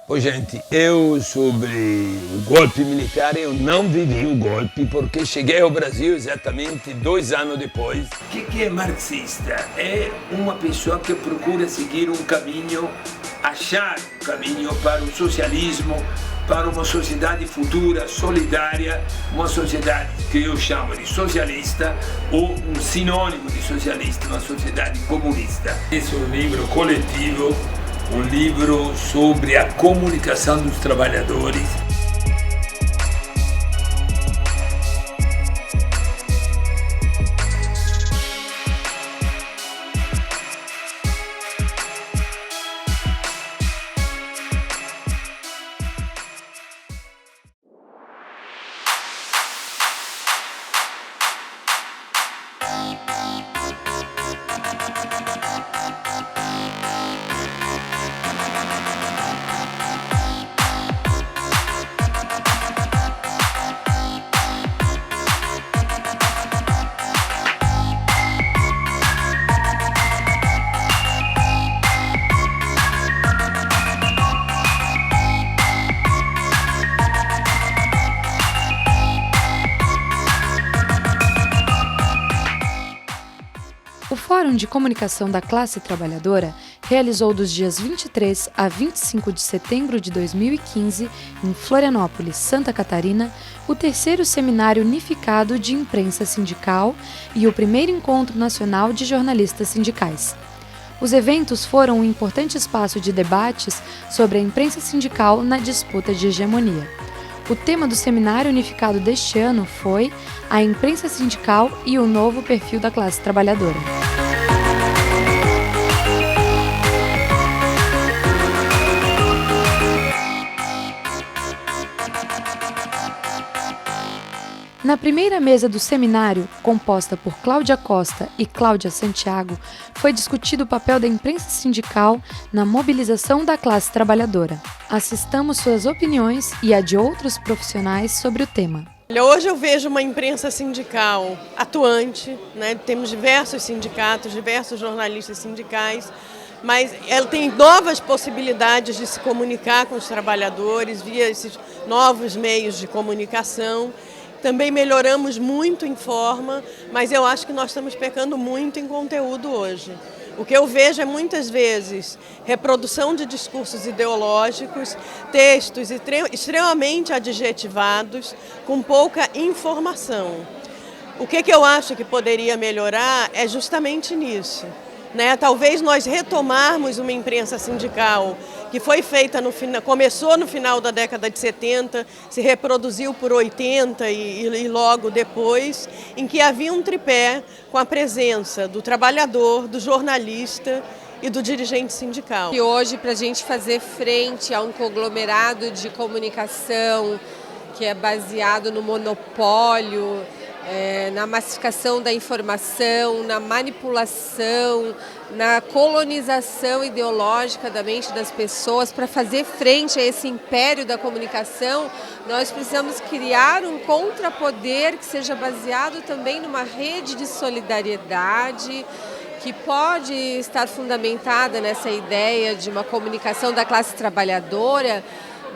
Pô, gente, eu sobre o golpe militar, eu não vivi o golpe porque cheguei ao Brasil exatamente 2 anos depois. O que é marxista? É uma pessoa que procura seguir um caminho, achar um caminho para o socialismo, para uma sociedade futura, solidária, uma sociedade que eu chamo de socialista ou um sinônimo de socialista, uma sociedade comunista. Esse é um livro coletivo, um livro sobre a comunicação dos trabalhadores. O Fórum de Comunicação da Classe Trabalhadora realizou dos dias 23 a 25 de setembro de 2015, em Florianópolis, Santa Catarina, o terceiro Seminário Unificado de Imprensa Sindical e o primeiro Encontro Nacional de Jornalistas Sindicais. Os eventos foram um importante espaço de debates sobre a imprensa sindical na disputa de hegemonia. O tema do Seminário Unificado deste ano foi a imprensa sindical e o novo perfil da classe trabalhadora. Na primeira mesa do seminário, composta por Cláudia Costa e Cláudia Santiago, foi discutido o papel da imprensa sindical na mobilização da classe trabalhadora. Assistamos suas opiniões e a de outros profissionais sobre o tema. Hoje eu vejo uma imprensa sindical atuante, né? Temos diversos sindicatos, diversos jornalistas sindicais, mas ela tem novas possibilidades de se comunicar com os trabalhadores via esses novos meios de comunicação. Também melhoramos muito em forma, mas eu acho que nós estamos pecando muito em conteúdo hoje. O que eu vejo é muitas vezes reprodução de discursos ideológicos, textos extremamente adjetivados, com pouca informação. O que eu acho que poderia melhorar é justamente nisso, né? Talvez nós retomarmos uma imprensa sindical que foi feita começou no final da década de 70, se reproduziu por 80 e logo depois, em que havia um tripé com a presença do trabalhador, do jornalista e do dirigente sindical. E hoje, para a gente fazer frente a um conglomerado de comunicação que é baseado no monopólio, na massificação da informação, na manipulação, na colonização ideológica da mente das pessoas, para fazer frente a esse império da comunicação, nós precisamos criar um contrapoder que seja baseado também numa rede de solidariedade, que pode estar fundamentada nessa ideia de uma comunicação da classe trabalhadora,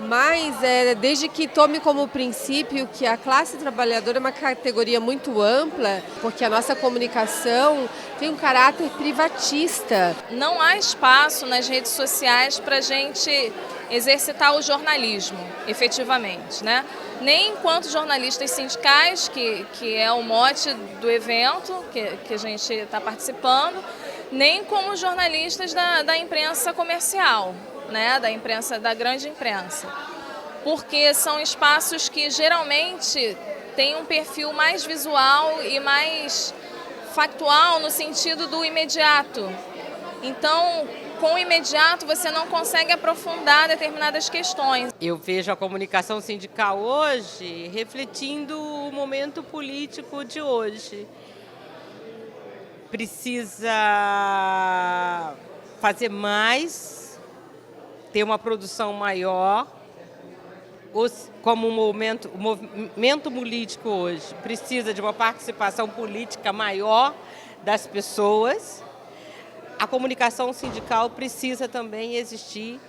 mas desde que tome como princípio que a classe trabalhadora é uma categoria muito ampla, porque a nossa comunicação tem um caráter privatista. Não há espaço nas redes sociais para a gente exercitar o jornalismo, efetivamente, né? Nem enquanto jornalistas sindicais, que é o mote do evento que a gente está participando, nem como jornalistas da imprensa comercial, né, da grande imprensa, porque são espaços que geralmente têm um perfil mais visual e mais factual no sentido do imediato. Então, com o imediato você não consegue aprofundar determinadas questões. Eu vejo a comunicação sindical hoje refletindo o momento político de hoje. Precisa fazer mais, ter uma produção maior, como o movimento político hoje precisa de uma participação política maior das pessoas. A comunicação sindical precisa também existir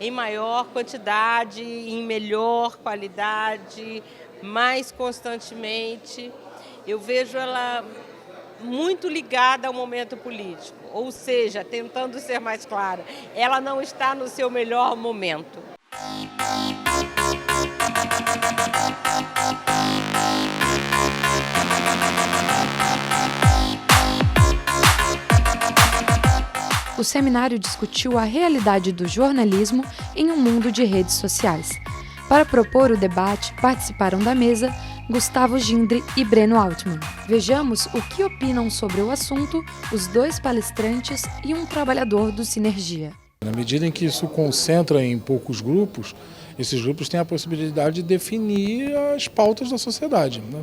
em maior quantidade, em melhor qualidade, mais constantemente. Eu vejo ela muito ligada ao momento político, ou seja, tentando ser mais clara, ela não está no seu melhor momento. O seminário discutiu a realidade do jornalismo em um mundo de redes sociais. Para propor o debate, participaram da mesa Gustavo Gindre e Breno Altman. Vejamos o que opinam sobre o assunto os dois palestrantes e um trabalhador do Sinergia. Na medida em que isso concentra em poucos grupos, esses grupos têm a possibilidade de definir as pautas da sociedade, né?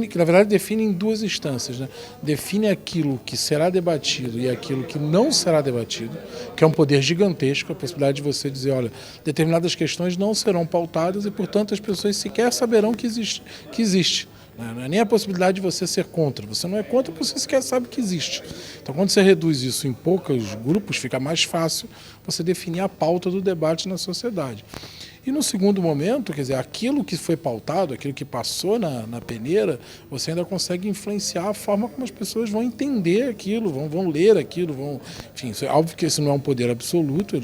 Que na verdade define em duas instâncias, né? Define aquilo que será debatido e aquilo que não será debatido, que é um poder gigantesco, a possibilidade de você dizer, olha, determinadas questões não serão pautadas e, portanto, as pessoas sequer saberão que existe. Não é nem a possibilidade de você ser contra. Você não é contra porque você sequer sabe que existe. Então, quando você reduz isso em poucos grupos, fica mais fácil você definir a pauta do debate na sociedade. E no segundo momento, quer dizer, aquilo que foi pautado, aquilo que passou na peneira, você ainda consegue influenciar a forma como as pessoas vão entender aquilo, vão ler aquilo, enfim, é óbvio que esse não é um poder absoluto,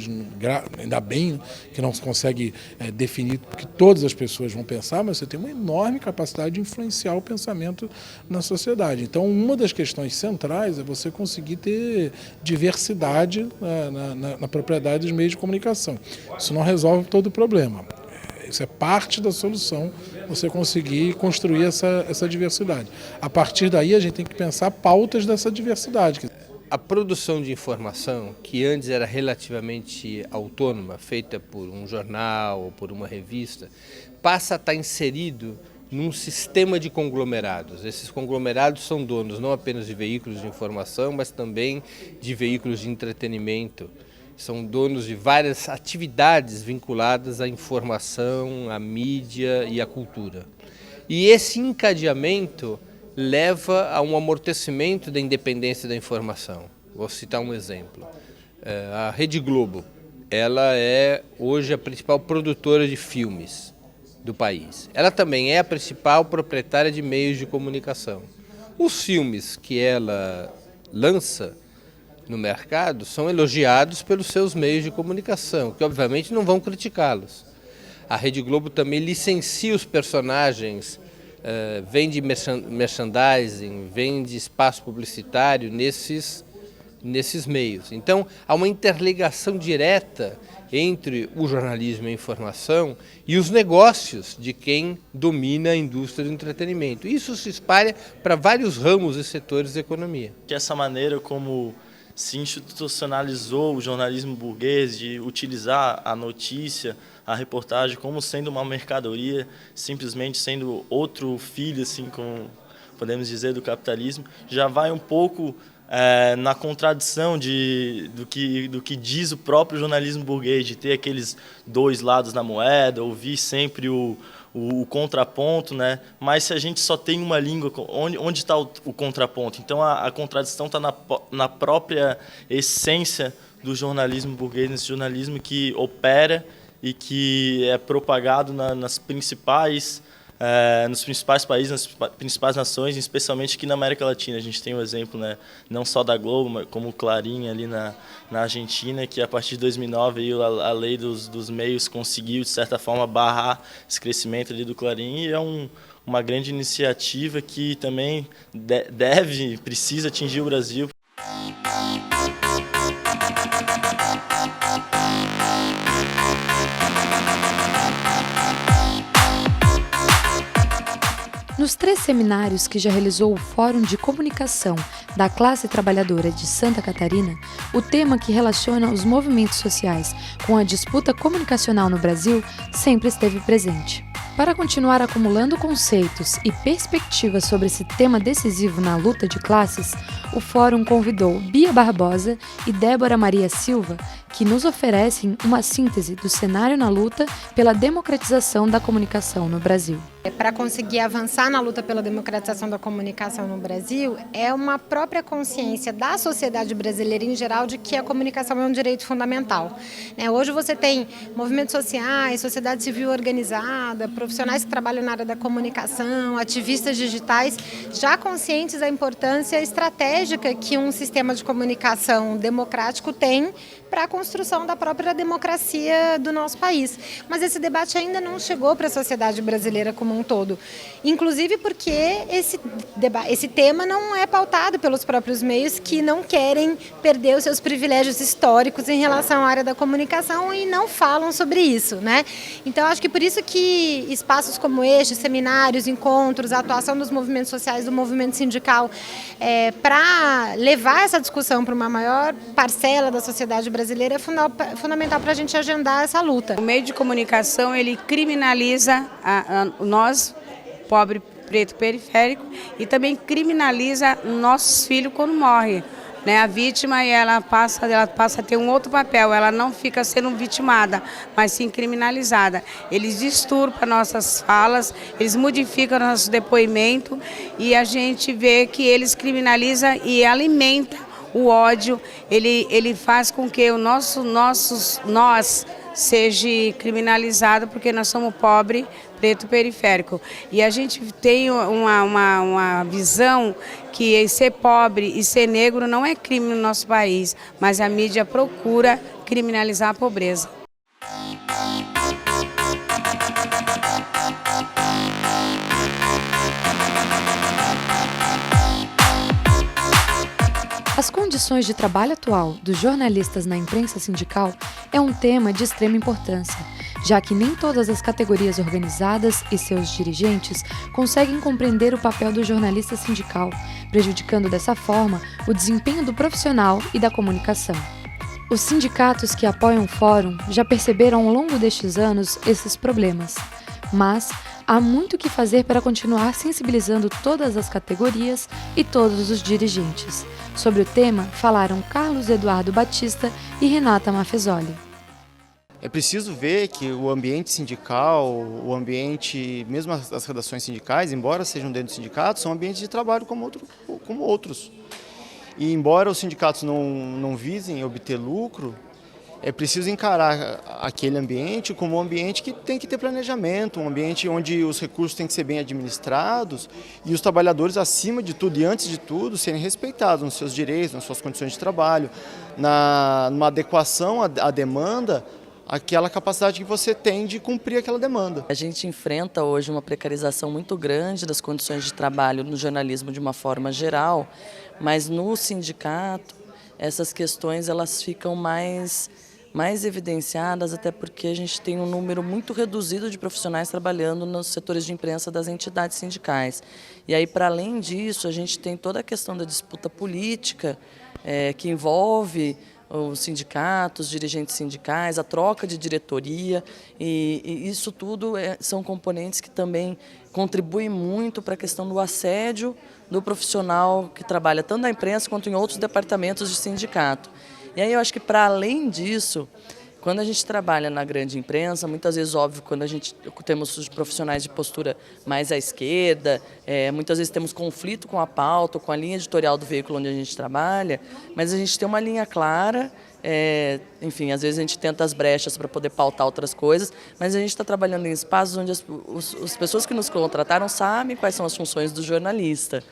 ainda bem que não se consegue definir o que todas as pessoas vão pensar, mas você tem uma enorme capacidade de influenciar o pensamento na sociedade. Então, uma das questões centrais é você conseguir ter diversidade na propriedade dos meios de comunicação. Isso não resolve todo o problema. Isso é parte da solução, você conseguir construir essa diversidade. A partir daí, a gente tem que pensar pautas dessa diversidade. A produção de informação, que antes era relativamente autônoma, feita por um jornal ou por uma revista, passa a estar inserido num sistema de conglomerados. Esses conglomerados são donos não apenas de veículos de informação, mas também de veículos de entretenimento. São donos de várias atividades vinculadas à informação, à mídia e à cultura. E esse encadeamento leva a um amortecimento da independência da informação. Vou citar um exemplo. A Rede Globo, ela é hoje a principal produtora de filmes do país. Ela também é a principal proprietária de meios de comunicação. Os filmes que ela lança no mercado são elogiados pelos seus meios de comunicação, que obviamente não vão criticá-los. A Rede Globo também licencia os personagens, vende merchandising, vende espaço publicitário nesses meios. Então, há uma interligação direta entre o jornalismo e a informação e os negócios de quem domina a indústria do entretenimento. Isso se espalha para vários ramos e setores da economia. Essa maneira como se institucionalizou o jornalismo burguês de utilizar a notícia, a reportagem como sendo uma mercadoria, simplesmente sendo outro filho, assim, como podemos dizer, do capitalismo, já vai um pouco na contradição do que diz o próprio jornalismo burguês, de ter aqueles dois lados na moeda, ouvir sempre o contraponto, né? Mas se a gente só tem uma língua, onde está o contraponto? Então a contradição está na própria essência do jornalismo burguês, nesse jornalismo que opera e que é propagado nos principais países, nas principais nações, especialmente aqui na América Latina. A gente tem um exemplo, né, não só da Globo, mas como o Clarín ali na Argentina, que a partir de 2009 aí, a lei dos meios conseguiu, de certa forma, barrar esse crescimento ali do Clarín, e é uma grande iniciativa que também precisa atingir o Brasil. Nos 3 seminários que já realizou o Fórum de Comunicação da Classe Trabalhadora de Santa Catarina, o tema que relaciona os movimentos sociais com a disputa comunicacional no Brasil sempre esteve presente. Para continuar acumulando conceitos e perspectivas sobre esse tema decisivo na luta de classes, o Fórum convidou Bia Barbosa e Débora Maria Silva, que nos oferecem uma síntese do cenário na luta pela democratização da comunicação no Brasil. Para conseguir avançar na luta pela democratização da comunicação no Brasil, é uma própria consciência da sociedade brasileira em geral de que a comunicação é um direito fundamental. Hoje você tem movimentos sociais, sociedade civil organizada, profissionais que trabalham na área da comunicação, ativistas digitais, já conscientes da importância estratégica que um sistema de comunicação democrático tem para a construção da própria democracia do nosso país. Mas esse debate ainda não chegou para a sociedade brasileira como um todo. Inclusive porque esse tema não é pautado pelos próprios meios que não querem perder os seus privilégios históricos em relação à área da comunicação e não falam sobre isso, né? Então, acho que por isso que espaços como este, seminários, encontros, a atuação dos movimentos sociais, do movimento sindical, para levar essa discussão para uma maior parcela da sociedade brasileira é fundamental para a gente agendar essa luta. O meio de comunicação, ele criminaliza nós, pobre, preto, periférico, e também criminaliza nossos filhos quando morrem. A vítima, ela passa a ter um outro papel, ela não fica sendo vitimada, mas sim criminalizada. Eles disturpam nossas falas, eles modificam nosso depoimento e a gente vê que eles criminalizam e alimentam o ódio, ele faz com que o nós seja criminalizado porque nós somos pobre, preto, periférico. E a gente tem uma visão que ser pobre e ser negro não é crime no nosso país, mas a mídia procura criminalizar a pobreza. As condições de trabalho atual dos jornalistas na imprensa sindical é um tema de extrema importância, já que nem todas as categorias organizadas e seus dirigentes conseguem compreender o papel do jornalista sindical, prejudicando dessa forma o desempenho do profissional e da comunicação. Os sindicatos que apoiam o Fórum já perceberam ao longo destes anos esses problemas, mas há muito o que fazer para continuar sensibilizando todas as categorias e todos os dirigentes. Sobre o tema, falaram Carlos Eduardo Batista e Renata Maffezoli. É preciso ver que o ambiente sindical, o ambiente, mesmo as redações sindicais, embora sejam dentro do sindicato, são ambientes de trabalho como outros. E embora os sindicatos não visem obter lucro, é preciso encarar aquele ambiente como um ambiente que tem que ter planejamento, um ambiente onde os recursos têm que ser bem administrados e os trabalhadores, acima de tudo e antes de tudo, serem respeitados nos seus direitos, nas suas condições de trabalho, numa adequação à demanda, aquela capacidade que você tem de cumprir aquela demanda. A gente enfrenta hoje uma precarização muito grande das condições de trabalho no jornalismo de uma forma geral, mas no sindicato essas questões elas ficam mais evidenciadas, até porque a gente tem um número muito reduzido de profissionais trabalhando nos setores de imprensa das entidades sindicais. E aí, para além disso, a gente tem toda a questão da disputa política, que envolve os sindicatos, os dirigentes sindicais, a troca de diretoria, e isso tudo são componentes que também contribuem muito para a questão do assédio do profissional que trabalha tanto na imprensa quanto em outros departamentos de sindicato. E aí eu acho que, para além disso, quando a gente trabalha na grande imprensa, muitas vezes, óbvio, quando a gente temos os profissionais de postura mais à esquerda, muitas vezes temos conflito com a pauta, com a linha editorial do veículo onde a gente trabalha, mas a gente tem uma linha clara, enfim, às vezes a gente tenta as brechas para poder pautar outras coisas, mas a gente está trabalhando em espaços onde as pessoas que nos contrataram sabem quais são as funções do jornalista.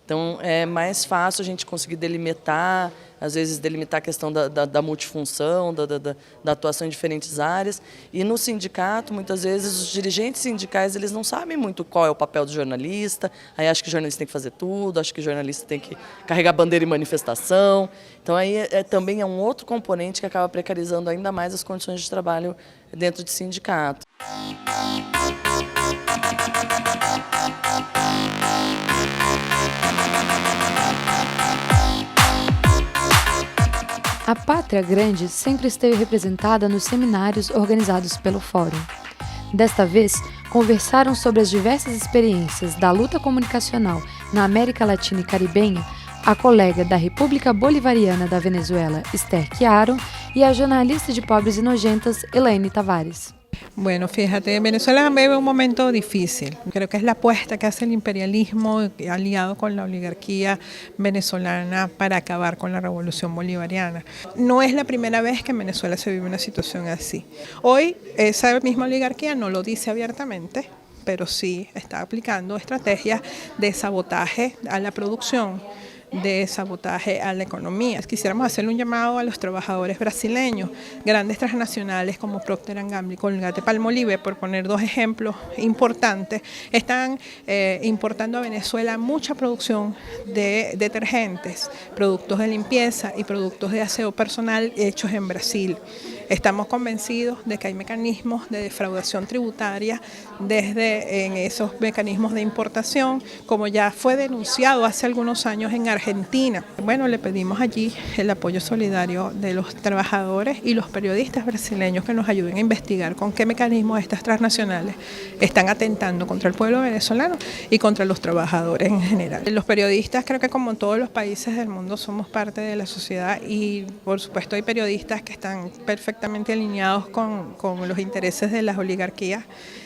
Então, é mais fácil a gente conseguir delimitar, às vezes delimitar a questão da multifunção, da atuação em diferentes áreas. E no sindicato, muitas vezes, os dirigentes sindicais eles não sabem muito qual é o papel do jornalista, aí acho que o jornalista tem que fazer tudo, acho que o jornalista tem que carregar bandeira em manifestação. Então, aí também é um outro componente que acaba precarizando ainda mais as condições de trabalho dentro de sindicato. A Pátria Grande sempre esteve representada nos seminários organizados pelo Fórum. Desta vez, conversaram sobre as diversas experiências da luta comunicacional na América Latina e Caribenha a colega da República Bolivariana da Venezuela, Esther Chiaro, e a jornalista de Pobres e Nojentas, Elaine Tavares. Bueno, fíjate, Venezuela vive un momento difícil. Creo que es la apuesta que hace el imperialismo aliado con la oligarquía venezolana para acabar con la revolución bolivariana. No es la primera vez que en Venezuela se vive una situación así. Hoy esa misma oligarquía no lo dice abiertamente, pero sí está aplicando estrategias de sabotaje a la producción, de sabotaje a la economía. Quisiéramos hacerle un llamado a los trabajadores brasileños, grandes transnacionales como Procter & Gamble, Colgate-Palmolive, por poner dos ejemplos importantes, están importando a Venezuela mucha producción de detergentes, productos de limpieza y productos de aseo personal hechos en Brasil. Estamos convencidos de que hay mecanismos de defraudación tributaria desde en esos mecanismos de importación, como ya fue denunciado hace algunos años en Argentina. Bueno, le pedimos allí el apoyo solidario de los trabajadores y los periodistas brasileños que nos ayuden a investigar con qué mecanismos estas transnacionales están atentando contra el pueblo venezolano y contra los trabajadores en general. Los periodistas, creo que como en todos los países del mundo, somos parte de la sociedad y por supuesto hay periodistas que están perfectamente alineados con los intereses de las oligarquías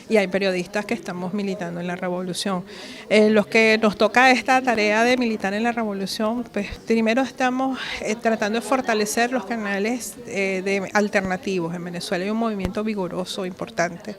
y hay periodistas que estamos militando en la revolución. Los que nos toca esta tarea de militar en la revolución, pues primero estamos tratando de fortalecer los canales alternativos. En Venezuela hay un movimiento vigoroso, importante,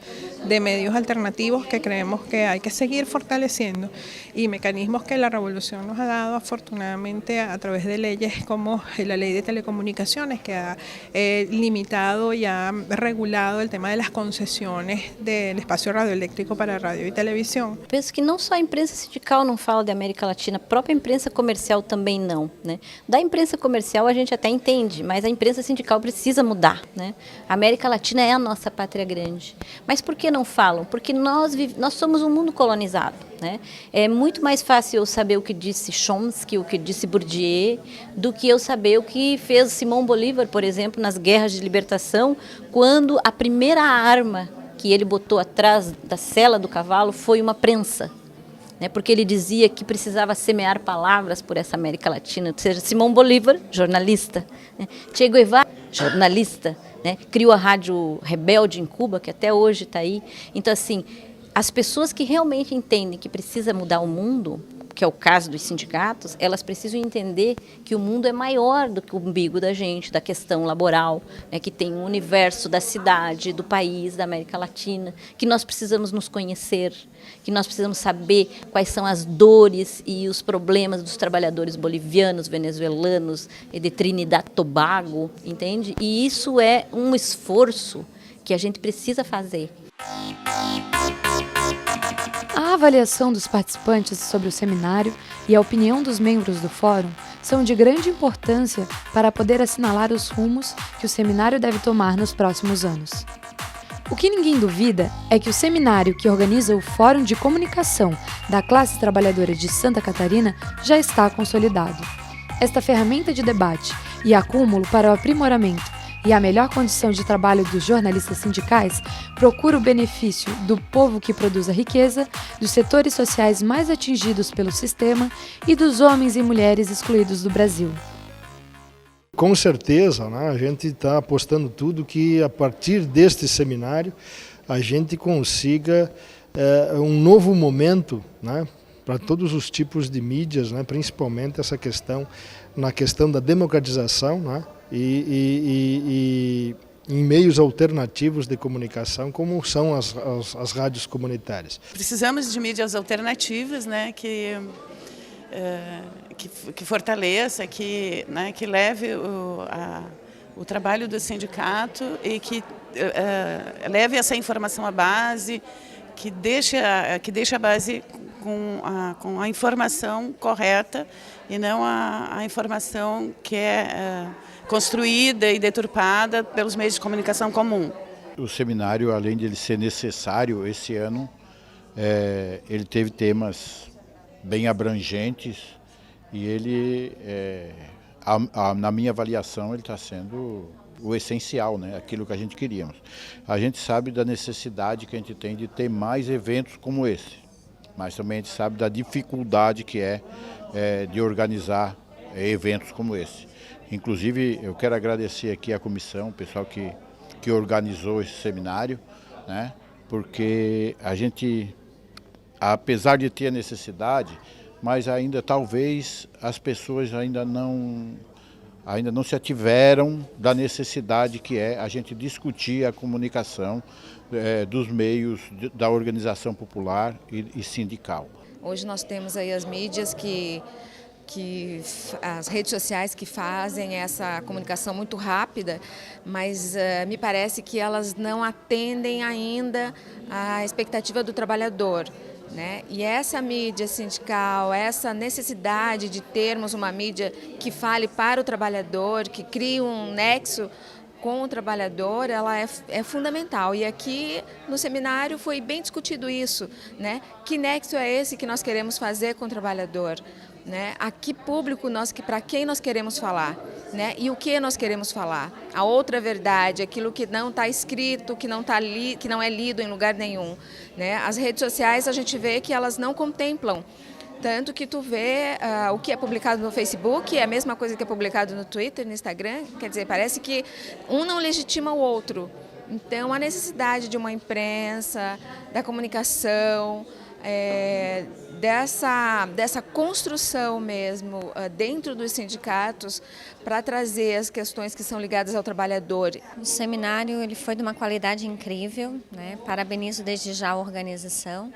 de medios alternativos que creemos que hay que seguir fortaleciendo y mecanismos que la revolución nos ha dado afortunadamente a través de leyes como la ley de telecomunicaciones que ha limitado y ha regulado el tema de las concesiones del espacio radioeléctrico para radio e televisão. Penso que não só a imprensa sindical não fala de América Latina, a própria imprensa comercial também não, né? Da imprensa comercial a gente até entende, mas a imprensa sindical precisa mudar, né? A América Latina é a nossa pátria grande. Mas por que não falam? Porque nós somos um mundo colonizado, né? É muito mais fácil eu saber o que disse Chomsky, o que disse Bourdieu, do que eu saber o que fez Simão Bolívar, por exemplo, nas guerras de libertação, quando a primeira arma que ele botou atrás da sela do cavalo foi uma prensa, né? Porque ele dizia que precisava semear palavras por essa América Latina. Ou seja, Simão Bolívar, jornalista, né? Che Guevara, jornalista, né? Criou a Rádio Rebelde em Cuba, que até hoje está aí. Então, assim, as pessoas que realmente entendem que precisa mudar o mundo, que é o caso dos sindicatos, elas precisam entender que o mundo é maior do que o umbigo da gente, da questão laboral, né, que tem um universo da cidade, do país, da América Latina, que nós precisamos nos conhecer, que nós precisamos saber quais são as dores e os problemas dos trabalhadores bolivianos, venezuelanos e de Trinidad e Tobago, entende? E isso é um esforço que a gente precisa fazer. A avaliação dos participantes sobre o seminário e a opinião dos membros do fórum são de grande importância para poder assinalar os rumos que o seminário deve tomar nos próximos anos. O que ninguém duvida é que o seminário que organiza o Fórum de Comunicação da Classe Trabalhadora de Santa Catarina já está consolidado. Esta ferramenta de debate e acúmulo para o aprimoramento e a melhor condição de trabalho dos jornalistas sindicais procura o benefício do povo que produz a riqueza, dos setores sociais mais atingidos pelo sistema e dos homens e mulheres excluídos do Brasil. Com certeza, né, a gente está apostando tudo que a partir deste seminário a gente consiga um novo momento, né, para todos os tipos de mídias, né, principalmente essa questão, na questão da democratização, né, e em meios alternativos de comunicação, como são as rádios comunitárias. Precisamos de mídias alternativas, né, que fortaleça, que leve o trabalho do sindicato e que leve essa informação à base, que deixe a base com a informação correta e não a informação que é construída e deturpada pelos meios de comunicação comum. O seminário, além de ele ser necessário esse ano, ele teve temas bem abrangentes e ele, na minha avaliação, ele está sendo o essencial, né? Aquilo que a gente queríamos. A gente sabe da necessidade que a gente tem de ter mais eventos como esse, mas também a gente sabe da dificuldade que é de organizar eventos como esse. Inclusive, eu quero agradecer aqui a comissão, o pessoal que organizou esse seminário, né? Porque a gente, apesar de ter a necessidade, mas ainda talvez as pessoas ainda não se ativeram da necessidade que é a gente discutir a comunicação dos meios da organização popular e sindical. Hoje nós temos aí as mídias as redes sociais que fazem essa comunicação muito rápida, mas me parece que elas não atendem ainda à expectativa do trabalhador, né? E essa mídia sindical, essa necessidade de termos uma mídia que fale para o trabalhador, que crie um nexo com o trabalhador, ela é fundamental. E aqui no seminário foi bem discutido isso, né? Que nexo é esse que nós queremos fazer com o trabalhador? Né? A que público para quem nós queremos falar, né? E o que nós queremos falar? A outra verdade, aquilo que não está escrito, que não é lido em lugar nenhum, né? As redes sociais a gente vê que elas não contemplam, tanto que tu vê o que é publicado no Facebook é a mesma coisa que é publicado no Twitter, no Instagram, quer dizer, parece que um não legitima o outro. Então a necessidade de uma imprensa, da comunicação, dessa construção mesmo dentro dos sindicatos para trazer as questões que são ligadas ao trabalhador. O seminário ele foi de uma qualidade incrível, né? Parabenizo desde já a organização.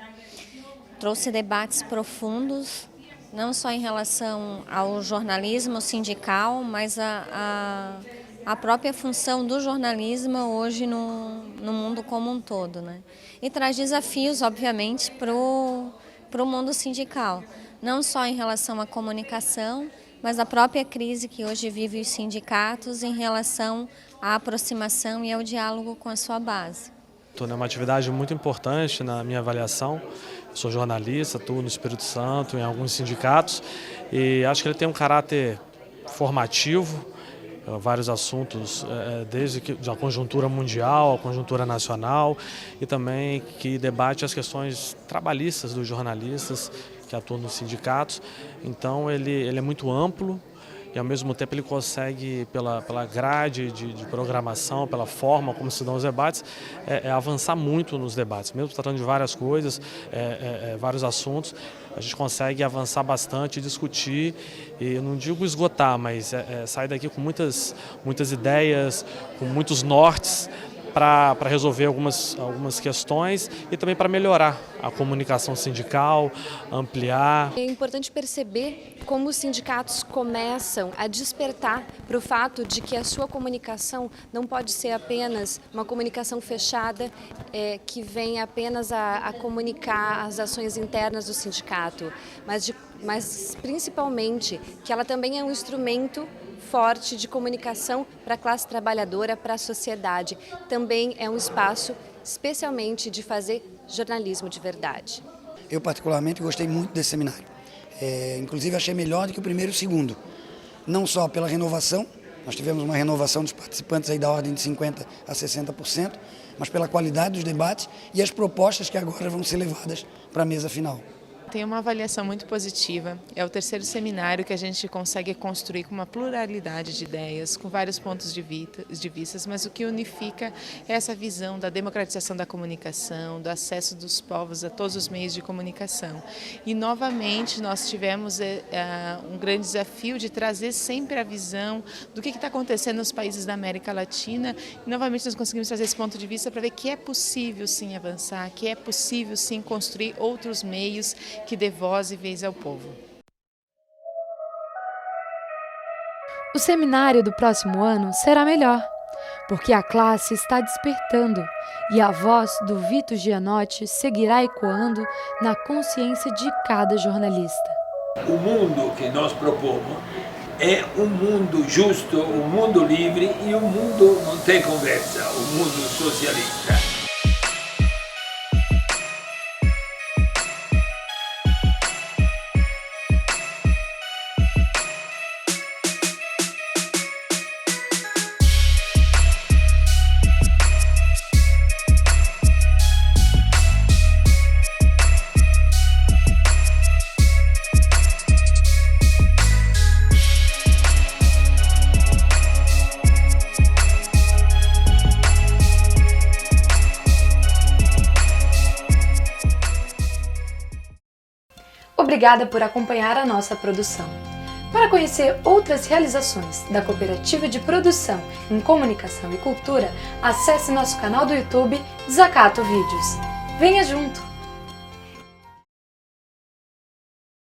Trouxe debates profundos, não só em relação ao jornalismo sindical, mas a própria função do jornalismo hoje no mundo como um todo, né? E traz desafios, obviamente, para o mundo sindical, não só em relação à comunicação, mas a própria crise que hoje vive os sindicatos em relação à aproximação e ao diálogo com a sua base. É uma atividade muito importante na minha avaliação. Eu sou jornalista, atuo no Espírito Santo, em alguns sindicatos, e acho que ele tem um caráter formativo, vários assuntos, desde a conjuntura mundial, a conjuntura nacional, e também que debate as questões trabalhistas dos jornalistas que atuam nos sindicatos. Então ele é muito amplo e ao mesmo tempo ele consegue, pela grade de programação, pela forma como se dão os debates, avançar muito nos debates. Mesmo tratando de várias coisas, vários assuntos, a gente consegue avançar bastante, discutir, e eu não digo esgotar, mas sair daqui com muitas ideias, com muitos nortes, para resolver algumas questões e também para melhorar a comunicação sindical, ampliar. É importante perceber como os sindicatos começam a despertar para o fato de que a sua comunicação não pode ser apenas uma comunicação fechada que vem apenas a comunicar as ações internas do sindicato, mas principalmente que ela também é um instrumento forte de comunicação para a classe trabalhadora, para a sociedade. Também é um espaço especialmente de fazer jornalismo de verdade. Eu particularmente gostei muito desse seminário. Inclusive achei melhor do que o primeiro e o segundo. Não só pela renovação, nós tivemos uma renovação dos participantes aí da ordem de 50% a 60%, mas pela qualidade dos debates e as propostas que agora vão ser levadas para a mesa final. Tem uma avaliação muito positiva. É o terceiro seminário que a gente consegue construir com uma pluralidade de ideias, com vários pontos de vista, mas o que unifica é essa visão da democratização da comunicação, do acesso dos povos a todos os meios de comunicação. E, novamente, nós tivemos um grande desafio de trazer sempre a visão do que está acontecendo nos países da América Latina. E, novamente, nós conseguimos trazer esse ponto de vista para ver que é possível, sim, avançar, que é possível, sim, construir outros meios que dê voz e vez ao povo. O seminário do próximo ano será melhor, porque a classe está despertando e a voz do Vito Gianotti seguirá ecoando na consciência de cada jornalista. O mundo que nós propomos é um mundo justo, um mundo livre e um mundo não tem conversa, um mundo socialista. Obrigada por acompanhar a nossa produção. Para conhecer outras realizações da Cooperativa de Produção em Comunicação e Cultura, acesse nosso canal do YouTube Desacato Vídeos. Venha junto!